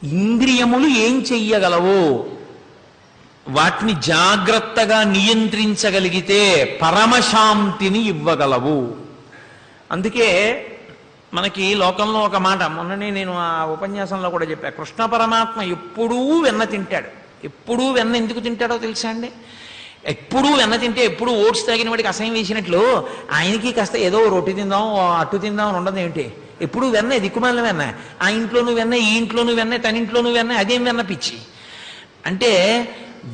ఇంద్రియములు ఏం చెయ్యగలవు, వాటిని జాగ్రత్తగా నియంత్రించగలిగితే పరమశాంతిని ఇవ్వగలవు. అందుకే మనకి లోకంలో ఒక మాట, మొన్ననే నేను ఆ ఉపన్యాసంలో కూడా చెప్పా, కృష్ణ పరమాత్మ ఎప్పుడూ వెన్న తింటాడు. ఎప్పుడూ వెన్న ఎందుకు తింటాడో తెలుసా అండి? ఎప్పుడూ వెన్న తింటే ఎప్పుడు ఓట్స్ తాగిన వాడికి అసహ్యం వేసినట్లు ఆయనకి కాస్త ఏదో రొట్టి తిందాం అట్టు తిందాం అని ఉండదు ఏమిటి? ఎప్పుడు వెన్న, దిక్కుమాలిన వెన్న. ఆ ఇంట్లోనూ వెన్న, ఈ ఇంట్లోనూ వెన్న, తన ఇంట్లోనూ వెన్న, అదేం వెన్న పిచ్చి అంటే.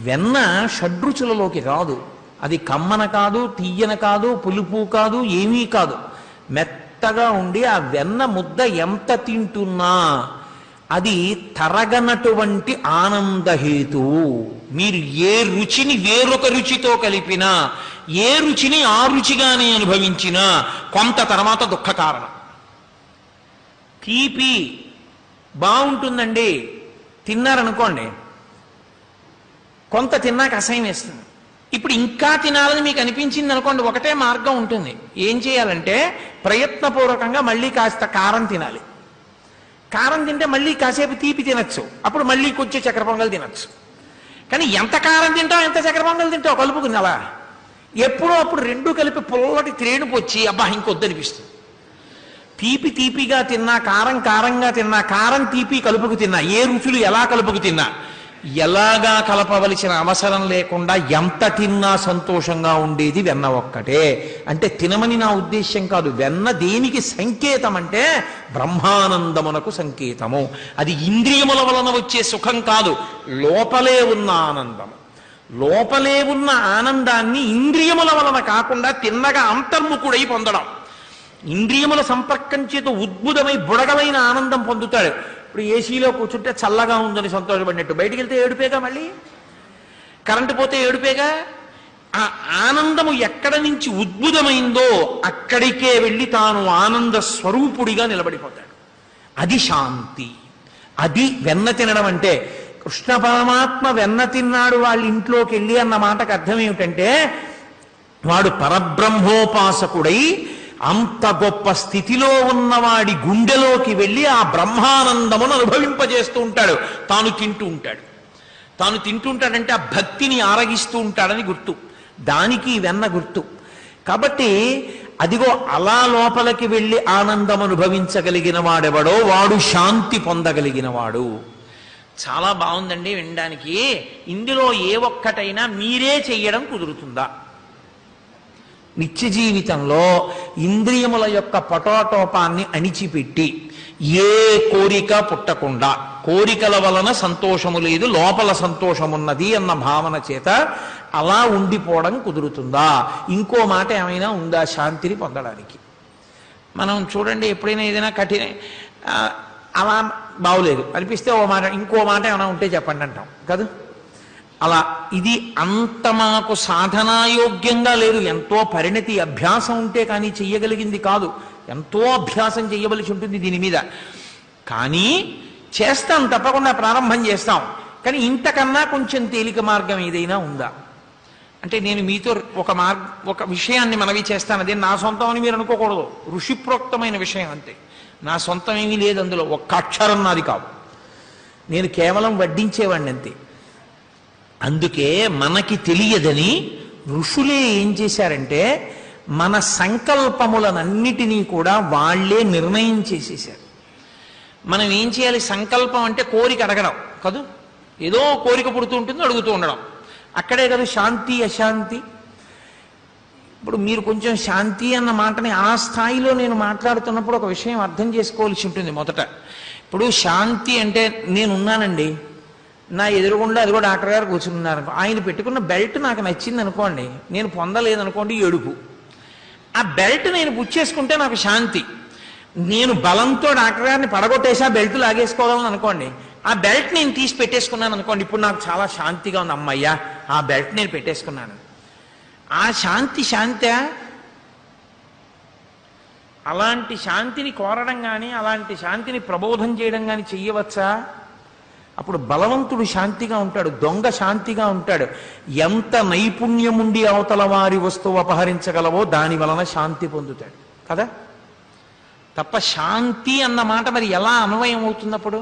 వెన్న షడ్రుచులలోకి రాదు. అది కమ్మన కాదు, తీయన కాదు, పులుపు కాదు, ఏమీ కాదు. మెత్తగా ఉండి ఆ వెన్న ముద్ద ఎంత తింటున్నా అది తరగనటువంటి ఆనందహేతువు. మీరు ఏ రుచిని వేరొక రుచితో కలిపినా, ఏ రుచిని ఆ రుచిగానే అనుభవించినా కొంత తర్వాత దుఃఖ కారణం. తీపి బాగుంటుందండి, తిన్నారనుకోండి, కొంత తిన్నాక అసహ్యం వేస్తుంది. ఇప్పుడు ఇంకా తినాలని మీకు అనిపించింది అనుకోండి, ఒకటే మార్గం ఉంటుంది. ఏం చేయాలంటే ప్రయత్నపూర్వకంగా మళ్ళీ కాస్త కారం తినాలి. కారం తింటే మళ్ళీ కాసేపు తీపి తినచ్చు, అప్పుడు మళ్ళీ కొంచెం చక్కెర పొంగల్ తినచ్చు. కానీ ఎంత కారం తింటావు, ఎంత చక్కెర పొంగల్ తింటావు కలుపుకుని అలా ఎప్పుడో అప్పుడు రెండు కలిపి పుల్లటి త్రేణుపు వచ్చి అబ్బా ఇంకొద్దనిపిస్తుంది. తీపి తీపిగా తిన్నా, కారం కారంగా తిన్నా, కారం తీపి కలుపుకు తిన్నా, ఏ రుచులు ఎలా కలుపుకు తిన్నా, ఎలాగా కలపవలసిన అవసరం లేకుండా ఎంత తిన్నా సంతోషంగా ఉండేది వెన్న ఒక్కటే. అంటే తినమని నా ఉద్దేశ్యం కాదు. వెన్న దేనికి సంకేతం అంటే బ్రహ్మానందమునకు సంకేతము. అది ఇంద్రియముల వలన వచ్చే సుఖం కాదు, లోపలే ఉన్న ఆనందము. లోపలే ఉన్న ఆనందాన్ని ఇంద్రియముల వలన కాకుండా తిన్నగా అంతర్ముఖుడై పొందడం. ఇంద్రియముల సంపర్కం చేత ఉద్భుతమై బుడగలైన ఆనందం పొందుతాడు. ఇప్పుడు ఏసీలో కూర్చుంటే చల్లగా ఉందని సంతోషపడినట్టు, బయటికి వెళ్తే ఏడుపేగా, మళ్ళీ కరెంటు పోతే ఏడుపేగా. ఆ ఆనందము ఎక్కడ నుంచి ఉద్భుతమైందో అక్కడికే వెళ్ళి తాను ఆనంద స్వరూపుడిగా నిలబడిపోతాడు. అది శాంతి. అది వెన్న తినడం అంటే. కృష్ణ పరమాత్మ వెన్న తిన్నాడు వాళ్ళ ఇంట్లోకి వెళ్ళి అన్న మాటకు అర్థం ఏమిటంటే, వాడు పరబ్రహ్మోపాసకుడై అంత గొప్ప స్థితిలో ఉన్నవాడి గుండెలోకి వెళ్ళి ఆ బ్రహ్మానందమును అనుభవింపజేస్తూ ఉంటాడు. తాను తింటూ ఉంటాడు. తాను తింటుంటాడంటే ఆ భక్తిని ఆరగిస్తూ ఉంటాడని గుర్తు. దానికి వెన్న గుర్తు. కాబట్టి అదిగో అలా లోపలికి వెళ్ళి ఆనందం అనుభవించగలిగిన వాడెవడో వాడు శాంతి పొందగలిగిన వాడు. చాలా బాగుందండి వినడానికి. ఇందులో ఏ ఒక్కటైనా మీరే చెయ్యడం కుదురుతుందా? నిత్య జీవితంలో ఇంద్రియముల యొక్క పటోటోపాన్ని అణిచిపెట్టి ఏ కోరిక పుట్టకుండా, కోరికల వలన సంతోషము లేదు, లోపల సంతోషమున్నది అన్న భావన చేత అలా ఉండిపోవడం కుదురుతుందా? ఇంకో మాట ఏమైనా ఉందా శాంతిని పొందడానికి? మనం చూడండి, ఎప్పుడైనా ఏదైనా అలా బాగులేదు అనిపిస్తే ఓ మాట, ఇంకో మాట ఏమైనా ఉంటే చెప్పండి అంటాం కదా. అలా ఇది అంత మాకు సాధనాయోగ్యంగా లేదు. ఎంతో పరిణతి అభ్యాసం ఉంటే కానీ చెయ్యగలిగింది కాదు. ఎంతో అభ్యాసం చెయ్యవలసి ఉంటుంది దీని మీద. కానీ చేస్తాం, తప్పకుండా ప్రారంభం చేస్తాం. కానీ ఇంతకన్నా కొంచెం తేలిక మార్గం ఏదైనా ఉందా అంటే, నేను మీతో ఒక విషయాన్ని మనవి చేస్తాను. అదే నా సొంతం అని మీరు అనుకోకూడదు. ఋషిప్రోక్తమైన విషయం అంతే. నా సొంతం ఏమీ లేదు అందులో. ఒక్క అక్షరం నాది కాదు. నేను కేవలం వడ్డించేవాడిని అంతే. అందుకే మనకి తెలియదని ఋషులే ఏం చేశారంటే, మన సంకల్పములనన్నిటినీ కూడా వాళ్లే నిర్ణయం చేసేశారు. మనం ఏం చేయాలి? సంకల్పం అంటే కోరిక అడగడం కాదు. ఏదో కోరిక పుడుతూ ఉంటుంది, అడుగుతూ ఉండడం. అక్కడే కదా శాంతి అశాంతి. ఇప్పుడు మీరు కొంచెం శాంతి అన్న మాటని ఆ స్థాయిలో నేను మాట్లాడుతున్నప్పుడు ఒక విషయం అర్థం చేసుకోవాల్సి ఉంటుంది మొదట. ఇప్పుడు శాంతి అంటే, నేనున్నానండి, నా ఎదురుగుండా అదిగో డాక్టర్ గారు కూర్చున్నారు, ఆయన పెట్టుకున్న బెల్ట్ నాకు నచ్చింది అనుకోండి, నేను పొందలేదనుకోండి ఏడుపు. ఆ బెల్ట్ నేను పుచ్చేసుకుంటే నాకు శాంతి. నేను బలంతో డాక్టర్ గారిని పడగొట్టేసి ఆ బెల్ట్ లాగేసుకోవాలని అనుకోండి, ఆ బెల్ట్ నేను తీసి పెట్టేసుకున్నాను అనుకోండి, ఇప్పుడు నాకు చాలా శాంతిగా ఉంది, అమ్మయ్యా ఆ బెల్ట్ నేను పెట్టేసుకున్నాను. ఆ శాంతి శాంతే? అలాంటి శాంతిని కోరడం కానీ, అలాంటి శాంతిని ప్రబోధం చేయడం కానీ చెయ్యవచ్చా? అప్పుడు బలవంతుడు శాంతిగా ఉంటాడు, దొంగ శాంతిగా ఉంటాడు. ఎంత నైపుణ్యముండి అవతల వారి వస్తువు అపహరించగలవో దాని వలన శాంతి పొందుతాడు కదా. తప్ప శాంతి అన్న మాట మరి ఎలా అన్వయం అవుతున్నప్పుడు?